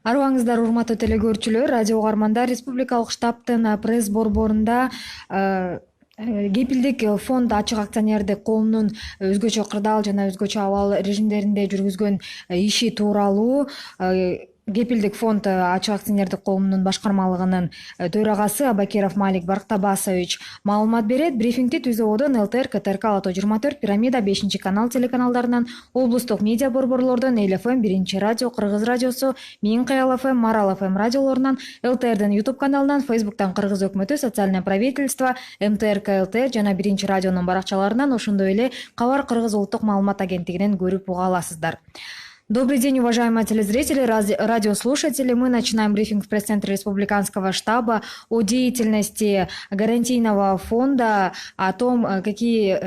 Арыбаңыздар, урматтуу телекөрүүчүлөр, радио угармандар, Республикалык штабтын пресс борборунда кепилдик фонд ачык акционердик коомунун өзгөчө кырдаал жана өзгөчө абал режимдеринде жүргүзгөн иши тууралуу кепилдик фонд ачык акционердик коомунун башкармалыгынын төрагасы Абакиров Малик Барктабасович маалымат берет. Брифингди Түз Ободон, ЛТР, КТРК, Ала-Тоо 24, Пирамида, 5 канал телеканалдарынан, облустук медиа борборлордон, Эл ФМ, Биринчи радио, Кыргыз радиосу, Миңкаял ФМ, Марал ФМ радиолорунан, ЛТРдин YouTube каналынан, Фейсбуктан Кыргыз өкмөтү, Социальное правительство, МТРК ЛТР жана Биринчи радионун баракчаларынан, ошондой эле Кабар Кыргыз улуттук маалымат агенттигинен көрүп уга аласыздар. Добрый день, уважаемые телезрители, радиослушатели. Мы начинаем брифинг в пресс-центре Республиканского штаба о деятельности гарантийного фонда, о том, какие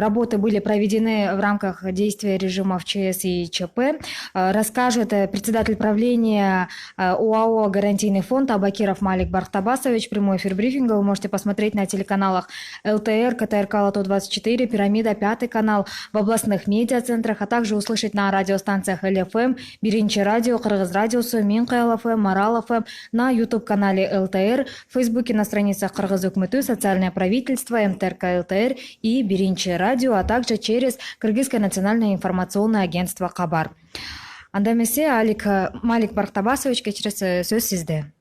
работы были проведены в рамках действия режимов ЧС и ЧП, расскажет председатель правления ОАО «Гарантийный фонд» Абакиров Малик Барктабасович. Прямой эфир брифинга вы можете посмотреть на телеканалах ЛТР, КТРК, Ала-Тоо 24, Пирамида, 5 канал, в областных медиацентрах, а также услышать на радиостанциях Эл ФМ, Биринчи радио, Кыргыз радиосу, Миңкаял ФМ, Марал ФМ, на YouTube-канале ЛТР, в Фейсбуке на страницах Кыргыз өкмөтү, Социальное правительство, МТРК ЛТР и Биринчи радио, а также через Кыргызское национальное информационное агентство Кабар. Анда эмесе Малик Барктабасович, кечиресиз, сөз сизде.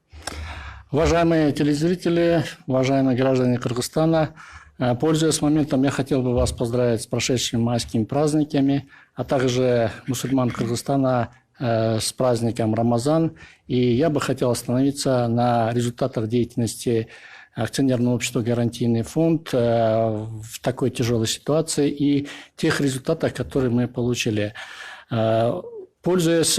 Уважаемые телезрители, уважаемые граждане Кыргызстана, пользуясь моментом, я хотел бы вас поздравить с прошедшими майскими праздниками, а также мусульман Кыргызстана с праздником Рамазан. И я бы хотел остановиться на результатах деятельности акционерного общества «Гарантийный фонд» в такой тяжелой ситуации и тех результатах, которые мы получили. Пользуясь,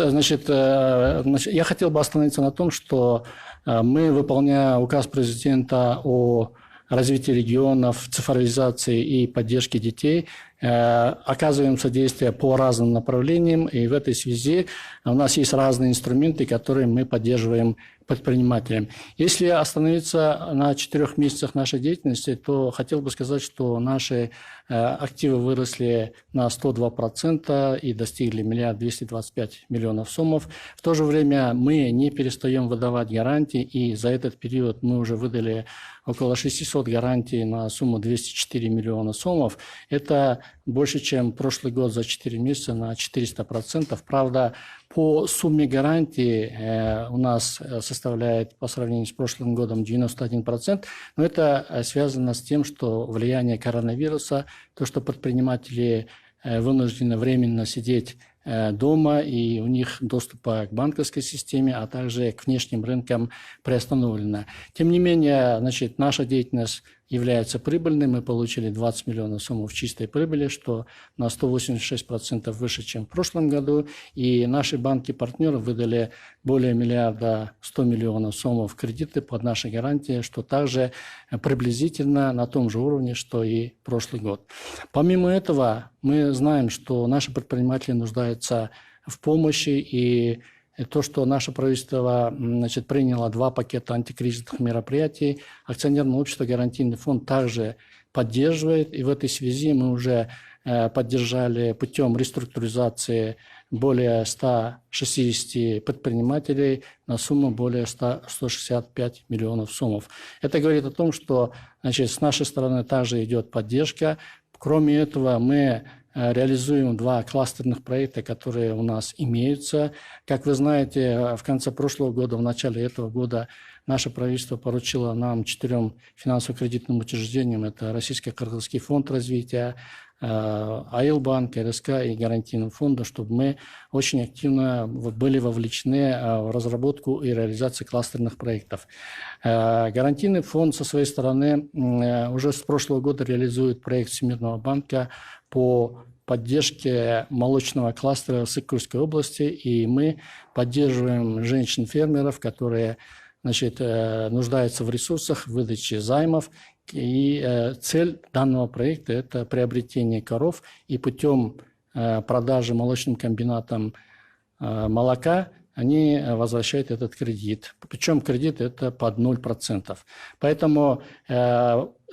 я хотел бы остановиться на том, что мы, выполняя указ президента о развитии регионов, цифровизации и поддержке детей, оказываем содействие по разным направлениям, и в этой связи у нас есть разные инструменты, которые мы поддерживаем предпринимателям. Если остановиться на 4 месяцах нашей деятельности, то хотел бы сказать, что наши активы выросли на 102% и достигли 1 225 000 000 сомов. В то же время мы не перестаем выдавать гарантии, и за этот период мы уже выдали около 600 гарантий на сумму 204 миллиона сомов. Это больше, чем прошлый год за 4 месяца на 400%. Правда, по сумме гарантии у нас составляет по сравнению с прошлым годом 91%, но это связано с тем, что влияние коронавируса, то, что предприниматели вынуждены временно сидеть дома, и у них доступа к банковской системе, а также к внешним рынкам приостановлено. Тем не менее, наша деятельность является прибыльной. Мы получили 20 миллионов сомов чистой прибыли, что на 186% выше, чем в прошлом году. И наши банки-партнеры выдали более 1 100 000 000 сомов кредиты под наши гарантии, что также приблизительно на том же уровне, что и прошлый год. Помимо этого, мы знаем, что наши предприниматели нуждаются в помощи, и то, что наше правительство приняло 2 пакета антикризисных мероприятий, акционерное общество «Гарантийный фонд» также поддерживает. И в этой связи мы уже поддержали путем реструктуризации более 160 предпринимателей на сумму более 165 миллионов сомов. Это говорит о том, что с нашей стороны также идет поддержка. Кроме этого, мы реализуем 2 кластерных проекта, которые у нас имеются. Как вы знаете, в конце прошлого года, в начале этого года наше правительство поручило нам 4 финансово-кредитным учреждениям. Это Российско-Кыргызский фонд развития, АИЛ-банк, РСК и Гарантийным фондом, чтобы мы очень активно были вовлечены в разработку и реализацию кластерных проектов. Гарантийный фонд со своей стороны уже с прошлого года реализует проект Всемирного банка по поддержке молочного кластера в Сыкырской области, и мы поддерживаем женщин-фермеров, которые нуждаются в ресурсах, в выдаче займов. И цель данного проекта – это приобретение коров, и путем продажи молочным комбинатам молока они возвращают этот кредит. Причем кредит это под 0%. Поэтому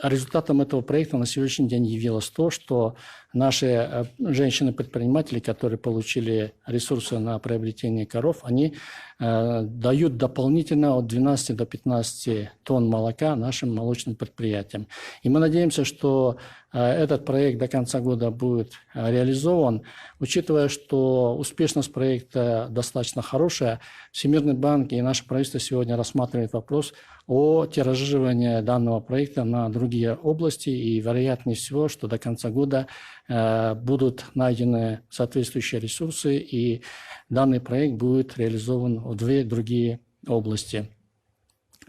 результатом этого проекта на сегодняшний день явилось то, что наши женщины-предприниматели, которые получили ресурсы на приобретение коров, они дают дополнительно от 12 до 15 тонн молока нашим молочным предприятиям. И мы надеемся, что этот проект до конца года будет реализован, учитывая, что успешность проекта достаточно хорошая. Всемирный банк и наше правительство сегодня рассматривают вопрос о тиражировании данного проекта на другие области, и вероятнее всего, что до конца года будут найдены соответствующие ресурсы, и данный проект будет реализован в 2 другие области.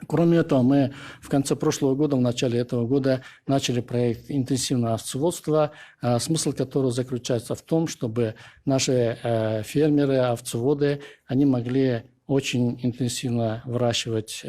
Кроме этого, мы в конце прошлого года, в начале этого года начали проект интенсивного овцеводства, смысл которого заключается в том, чтобы наши фермеры, овцеводы, они могли очень интенсивно выращивать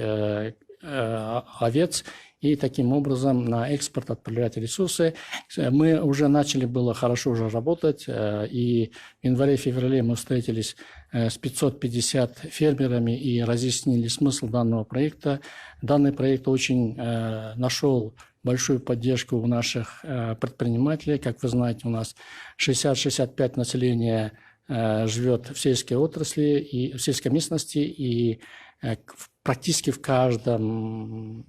овец и таким образом на экспорт отправлять ресурсы. Мы уже начали было хорошо уже работать, и в январе-феврале мы встретились с 550 фермерами и разъяснили смысл данного проекта. Данный проект очень нашел большую поддержку у наших предпринимателей. Как вы знаете, у нас 60-65% населения живет в сельской отрасли и в сельской местности, и практически в каждом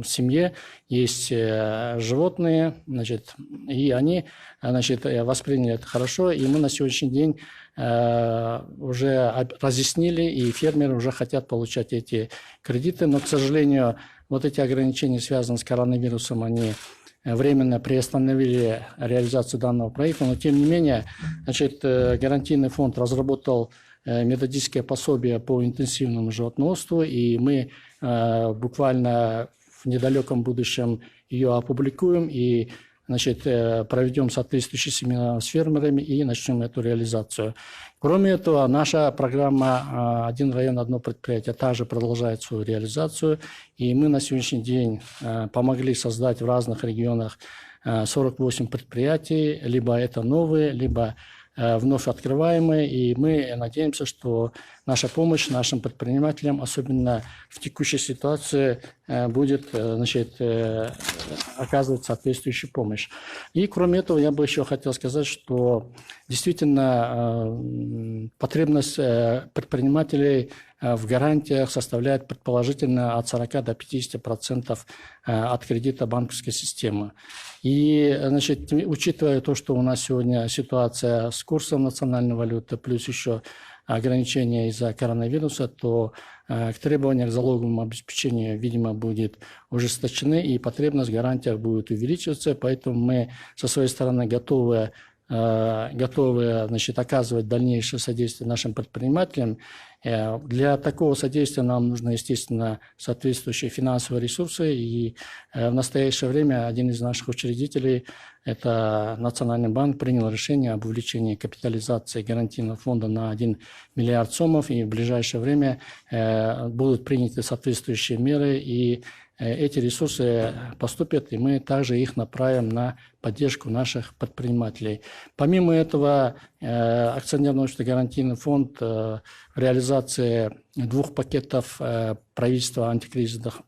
семье есть животные, значит, и они, значит, восприняли это хорошо, и мы на сегодняшний день уже разъяснили, и фермеры уже хотят получать эти кредиты, но, к сожалению, вот эти ограничения, связанные с коронавирусом, они временно приостановили реализацию данного проекта, но тем не менее, значит, гарантийный фонд разработал методическое пособие по интенсивному животноводству, и мы буквально в недалеком будущем ее опубликуем и, значит, проведем соответствующие семинары с фермерами и начнем эту реализацию. Кроме этого, наша программа «Один район, одно предприятие» также продолжает свою реализацию, и мы на сегодняшний день помогли создать в разных регионах 48 предприятий, либо это новые, либо вновь открываемые, и мы надеемся, что наша помощь нашим предпринимателям, особенно в текущей ситуации, будет, значит, оказывать соответствующую помощь. И кроме этого, я бы еще хотел сказать, что действительно потребность предпринимателей в гарантиях составляет предположительно от 40 до 50% от кредита банковской системы. И, значит, учитывая то, что у нас сегодня ситуация с курсом национальной валюты, плюс еще ограничения из-за коронавируса, то требования к залоговому обеспечению, видимо, будут ужесточены, и потребность в гарантиях будет увеличиваться. Поэтому мы со своей стороны готовы, значит, оказывать дальнейшее содействие нашим предпринимателям. Для такого содействия нам нужно, естественно, соответствующие финансовые ресурсы. И в настоящее время один из наших учредителей, это Национальный банк, принял решение об увеличении капитализации гарантийного фонда на 1 миллиард сомов. И в ближайшее время будут приняты соответствующие меры, и эти ресурсы поступят, и мы также их направим на поддержку наших предпринимателей. Помимо этого, акционерное общество «Гарантийный фонд» в реализации 2 пакетов правительства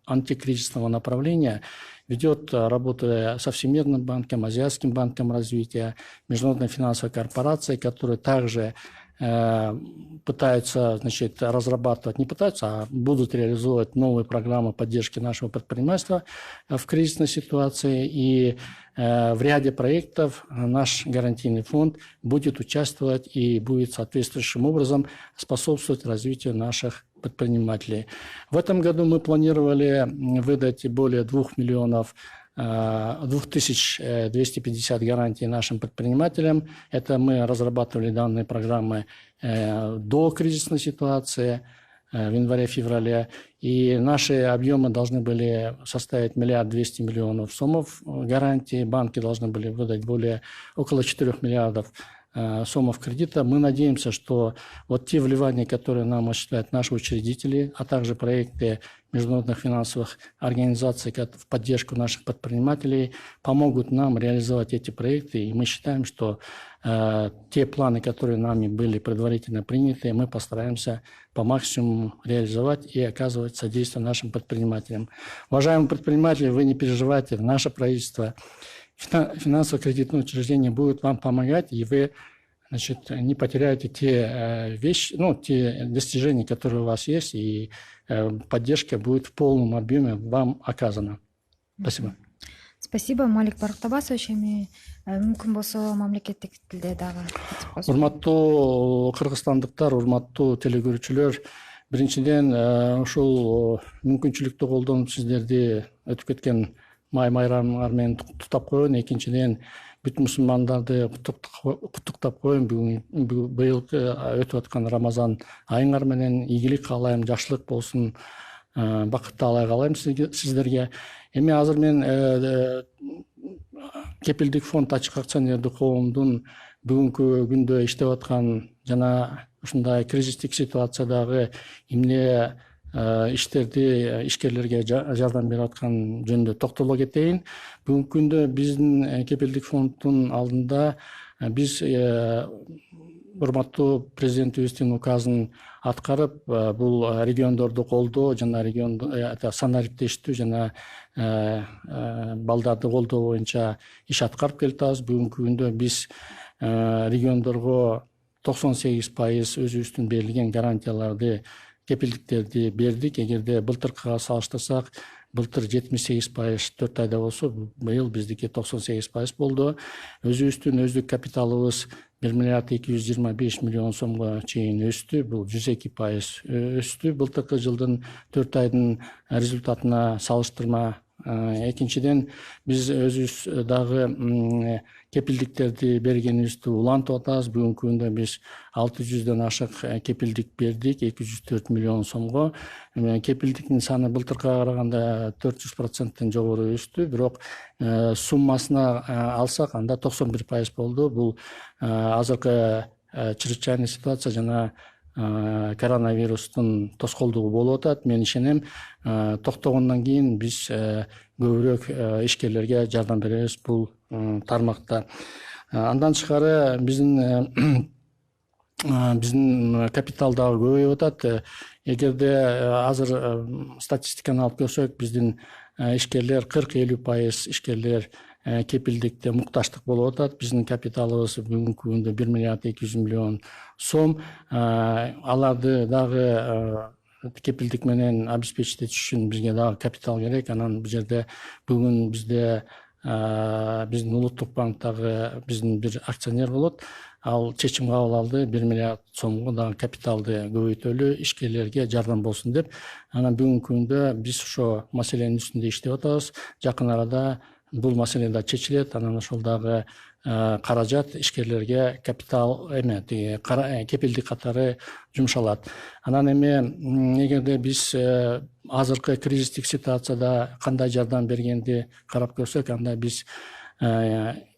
антикризисного направления ведет работу со Всемирным банком, Азиатским банком развития, Международной финансовой корпорацией, которые также пытаются, значит, разрабатывать, не пытаются, а будут реализовывать новые программы поддержки нашего предпринимательства в кризисной ситуации. И в ряде проектов наш гарантийный фонд будет участвовать и будет соответствующим образом способствовать развитию наших предпринимателей. В этом году мы планировали выдать более 2250 гарантий нашим предпринимателям. Это мы разрабатывали данные программы до кризисной ситуации в январе-феврале. И наши объемы должны были составить 1 200 000 000 сомов гарантий. Банки должны были выдать около 4 миллиардов сомов кредита. Мы надеемся, что вот те вливания, которые нам осуществляют наши учредители, а также проекты международных финансовых организаций в поддержку наших предпринимателей, помогут нам реализовать эти проекты. И мы считаем, что те планы, которые нами были предварительно приняты, мы постараемся по максимуму реализовать и оказывать содействие нашим предпринимателям. Уважаемые предприниматели, вы не переживайте, наше правительство, финансово-кредитные учреждения будут вам помогать, и вы, значит, не потеряете те вещи, те достижения, которые у вас есть, и поддержка будет в полном объеме вам оказана. Спасибо. Спасибо, Малик Барктабасович. Эми мүмкүн болсо мамлекеттик тилде дагы. Урматтуу кыргызстандыктар, урматтуу телегөрүүчүлөр, биринчиден ушул мүмкүнчүлүктү колдонуп сиздерди өтүп кеткен май майрамыңар менен куттуктап коеюн. Экинчиден бүт мусулмандарды куттуктап коеюн. Быйылкы өтүп аткан Рамазан айыңар менен ийгилик каалайм, жакшылык болсун, бакыт таалай каалайм сиздерге. Эми азыр мен кепилдик фонд ачык акционердик коомдун бүгүнкү күндө иштеп аткан жана ушундай кризистик ситуациядагы эмне иштерди ишкерлерге жардам берип аткан жөнүндө токтоло кетейин. Бүгүнкү күндө биздин кепилдик фонддун алдында биз урматтуу президентибиздин указын аткарып, бул региондорду колдоо жана санариптештүү жана балдарды колдоо боюнча иш аткарып келатабыз. Бүгүнкү күндө биз региондорго 98% өзүбүздүн берилген гарантияларды, кепилдиктерди бердик. Эгерде былтыркыга салыштырсак, былтыр 78% 4 айда болсо, быйыл биздики 98% болду. Өзүбүздүн өздүк капиталыбыз 1 миллиард 225 миллион сомго чейин өстү. Бул 102% өстү былтыркы жылдын 4 айдын результатына салыштырма. Экинчиден, биз өзүбүз дагы кепилдиктерди бергенибизди улантып атабыз. Бүгүнкү күндө биз 600дөн ашык кепилдик бердик, 204 миллион сомго. Кепилдиктин саны былтыркыга караганда 400%-тен жогору өстү, бирок суммасына алсак, анда 91% болду. Бул азыркы чрезвычайный ситуация жана коронавирустун тоскоолдугу болуп атат. Мен ишенем, токтогондон кийин биз көбүрөөк ишкерлерге жардам беребиз бул тармакта. Андан тышкары биздин капитал дагы көбөйүп атат. Эгерде азыр статистиканы алып көрсөк, биздин ишкерлер 40-50% ишкерлер кепилдикте мукташтык болуп атат. Биздин капиталыбыз бүгүнкү күндө 1 миллиард 200 миллион сом. Аларды дагы кепилдик менен обеспечить этиш үчүн бизге дагы капитал керек. Анан бул жерде бүгүн бизде биздин улуттук банктагы биздин бир акционер болот. Ал чечим кабыл алды 1 миллиард сомго дагы капиталды көбөйтөлү, ишкерлерге жардам болсун деп. Анан бүгүнкү күндө биз ошо маселенин үстүндө иштеп атабыз. Жакын арада бул маселе да чечилет. Анан ошол дагы каражат ишкерлерге капитал кепилдик катары жумшалат. Анан эми эгерде биз азыркы кризистик ситуацияда кандай жардам бергенди карап көрсөк, анда биз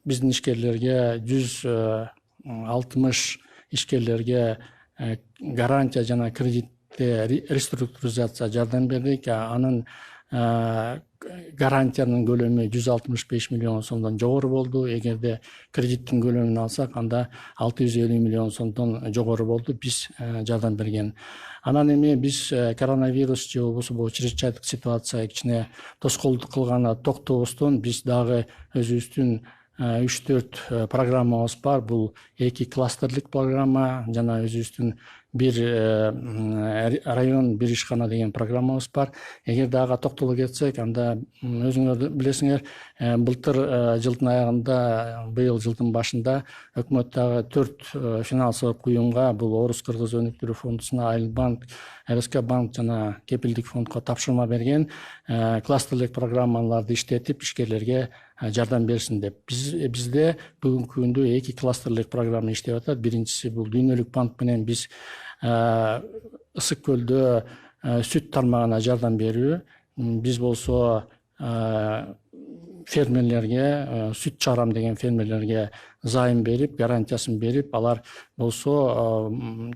биздин ишкерлерге 160 ишкерлерге гарантия жана кредитте реструктуризация жардам бердик. Анын гарантиянын көлөмү 165 миллион сомдон жогору болду. Эгерде кредиттин көлөмүн алсак, анда 650 миллион сомдон жогору болду. Биз жардам берген. Анан эми биз коронавирус же болбосо чрезвычайдык ситуация кичине тоскоолдук кылганы токтобостон, биз дагы өзүбүздүн 3-4 программабыз бар. Бул 2 кластерлик программа жана өзүбүздүн бир район, бир ишкана деген программабыз бар. Эгерде ага токтоло кетсек, анда өзүңөр билесиңер, былтыр жылдын аягында, быйыл жылдын башында өкмөт дагы 4 финансылык уюмга, бул Орус Кыргыз өнүктүрүү фондусуна, Айлбанк, РСК банк жана кепилдик фондко тапшырма берген, кластерлик программаларды иштетип ишкерлерге жардам берсин деп. Бизде бүгүнкү күндө 2 кластерлик программа иштеп атат. Биринчиси бул дүйнөлүк банк менен биз Ысык көлдө сүт тармагына жардам берүү. Биз болсо фермерлерге, сүт чыгарам деген фермерлерге займ берип, гарантиясын берип, алар болсо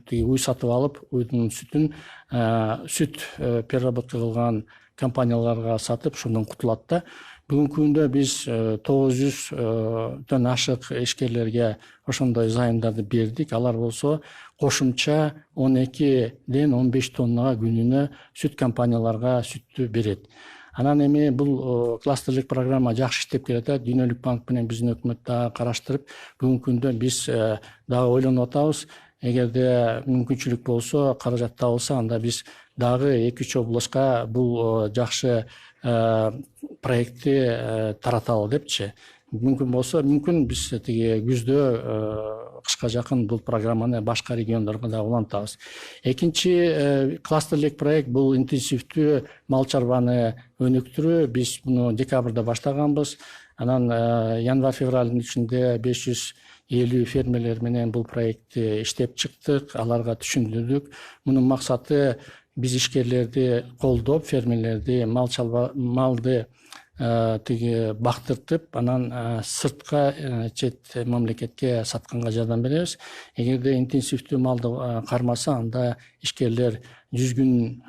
тиги уй сатып алып, уйдун сүтүн сүт переработка кылган компанияларга сатып, ошондон кутулат да. Бүгүнкү күндө биз 900дөн ашык ишкерлерге ошондой займдарды бердик. Алар болсо кошумча 12ден 15 тоннага күнүнө сүт компанияларга сүттү берет. Анан эми бул кластерлик программа жакшы иштеп келатат. Дүйнөлүк банк менен биздин өкмөт дагы караштырып, бүгүнкү күндө биз дагы ойлонуп атабыз. Эгерде мүмкүнчүлүк болсо, каражат табылса, анда биз дагы 2-3 областка бул жакшы проектти тараталы депчи. Мүмкүн болсо, мүмкүн биз тиги күздө кышка жакын бул программаны башка региондорго да улантабыз. Экинчи кластерлик проект бул интенсивдүү мал чарбаны өнүктүрүү. Биз муну декабрда баштаганбыз. Анан январь-февралдын ичинде 550 фермерлер менен бул проектти иштеп чыктык, аларга түшүндүрдүк. Мунун максаты биз ишкерлерди колдоп, фермерлерди малды тиги бактыртып, анан сыртка чет мамлекетке сатканга жардам беребиз. Эгерде интенсивдүү малды кармаса, анда ишкерлер 100 күн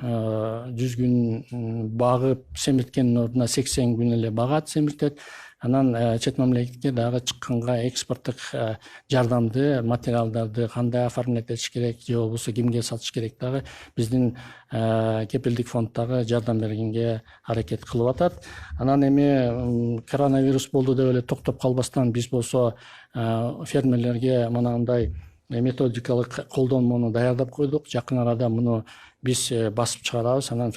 багып семирткендин ордуна 80 күн эле багат, семиртет. Анан чет мамлекетке дагы чыкканга экспорттук жардамды, материалдарды кандай оформлять этиш керек, же болбосо кимге сатыш керек дагы биздин кепилдик фонддагы жардам бергенге аракет кылып атат. Анан эми коронавирус болду деп эле токтоп калбастан биз болсо фермерлерге манандай методикалык колдонмону даярдап койдук. Жакын арада муну биз басып чыгарабыз, анан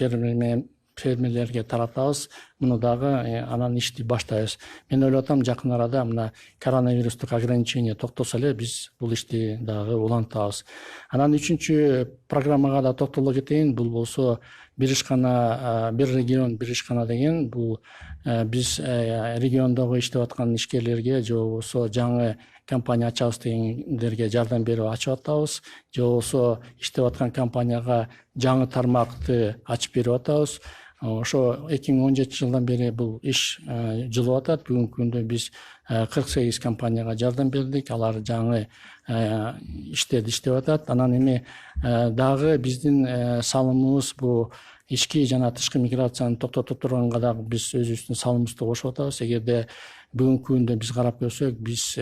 фермерлерге таратабыз. Муну дагы анан ишти баштайбыз. Мен ойлоп атам, жакын арада мына коронавирустук ограничение токтосо эле биз бул ишти дагы улантабыз. Анан 3-чү программага да токтоло кетейин. Бул болсо бир ишкана, бир регион, бир ишкана деген. Бул биз региондогу иштеп аткан ишкерлерге же болбосо жаңы компания ачабыз дегендерге жардам берип ачып атабыз. Же болбосо иштеп аткан компанияга жаңы тармакты ачып берип атабыз. Ошо 2017 жылдан бери бул иш жылып атат. Бүгүнкү күндө биз 48 компанияга жардам бердик. Алар жаңы иштерди иштеп атат. Анан эми дагы биздин салымыбыз бул ички жана тышкы миграцияны токтотуп турганга дагы биз өзүбүздүн салымыбызды кошуп атабыз. Эгерде бүгүнкү күндө биз карап көрсөк, биз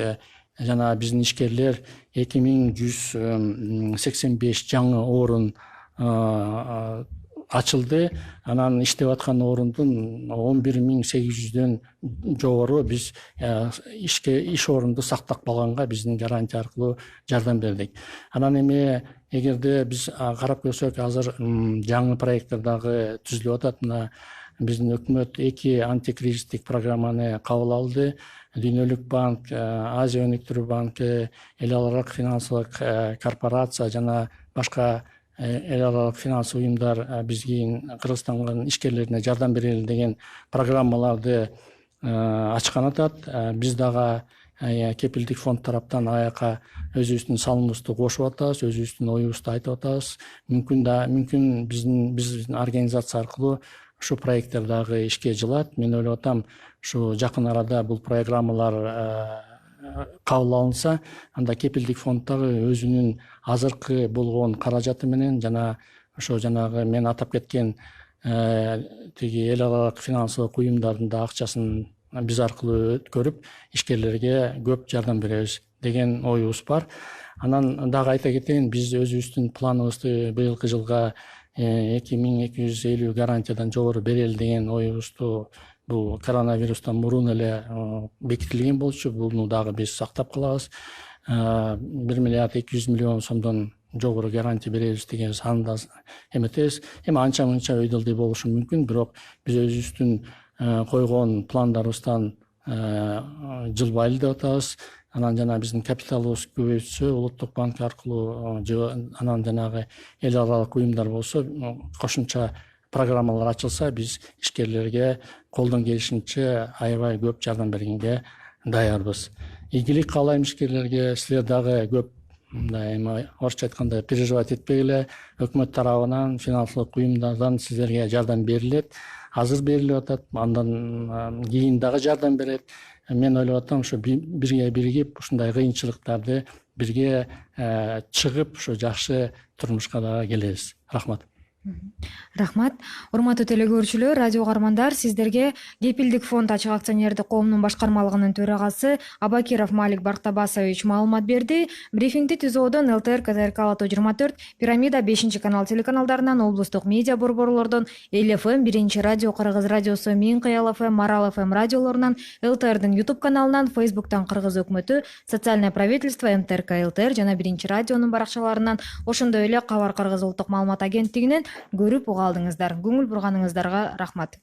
жана биздин ишкерлер 2185 жаңы орун ачылды. Анан иштеп аткан орундун 11800дөн жогору биз иш орунду сактап калганга биздин гарантия аркылуу жардам бердик. Анан эми эгерде биз карап көрсөк, азыр жаңы проекттер дагы түзүлүп атат. Мына биздин өкмөт 2 антикризистик программаны кабыл алды. Дүйнөлүк банк, Азия өнүктүрүү банкы, эл аралык финансылык корпорация жана башка эл аралык финанс уюмдар бизге Кыргызстандын ишкерлерине жардам берели деген программаларды ачкан атат. Биз дагы кепилдик фонд тараптан аяка өзүбүздүн салымыбызды кошуп атабыз, өзүбүздүн оюбузду айтып атабыз. Мүмкүн биздин организация аркылуу ушу проекттер дагы ишке жылат. Мен ойлоп атам, ушу жакын арада бул программалар кабыл алынса, анда кепилдик фонд дагы өзүнүн азыркы болгон каражаты менен жана ошо жанагы мен атап кеткен тиги эл аралык финансылык уюмдардын да акчасын биз аркылуу өткөрүп, ишкерлерге көп жардам беребиз деген оюбуз бар. Анан дагы айта кетейин, биз өзүбүздүн планыбызды быйылкы жылга 2250 гарантиядан жогору берели деген оюбузду бул коронавирустан мурун эле бекитилген болчу. Буну дагы биз сактап калабыз. 1 миллиард 200 миллион сомдон жогору гарантия беребиз деген санда эметебиз. Эми анча-мынча өйдөлдүй болушу мүмкүн, бирок биз өзүбүздүн койгон пландарыбыздан жылбайлы деп атабыз. Анан жана биздин капиталыбыз көбөйсө, улуттук банк аркылуу анан жанагы эл аралык уюмдар болсо, кошумча программалар ачылса, биз ишкерлерге колдон келишинче аябай көп жардам бергенге даярбыз. Ийгилик каалайм ишкерлерге. Силер дагы көп эми орусча айтканда переживать этпегиле. Өкмөт тарабынан, финансылык уюмдардан сиздерге жардам берилет. азыр берилип атат, андан кийин дагы жардам берет. Мен ойлоп атам, ошо бирге биригип ушундай кыйынчылыктарды бирге чыгып, ошо жакшы турмушка дагы келебиз. Рахмат. Рахмат. Урматтуу телекөрүүчүлөр, радио угармандар, сиздерге Кепилдик фонд ачык акционердик коомунун башкармалыгынын төрагасы Абакиров Малик Бактабасович маалымат берди. Брифингди түзүүдөн ЛТР, КТРК Ала-тоо 24, Пирамида 5-канал телеканалдарынан, облустук медиа борборлордон, Эл ФМ, 1-радио, Кыргыз радиосу, Мин Кыял ФМ, Марал ФМ радиолорунан, ЛТРдин YouTube каналынан, Facebooктан Кыргыз өкмөтү, Социальное правительство, МТРК ЛТР жана 1-радионун баракчаларынан, ошондой эле Кабар Кыргыз улуттук маалымат агенттигинен көрүп уга алдыңыздар. Көңүл бурганыңыздарга рахмат.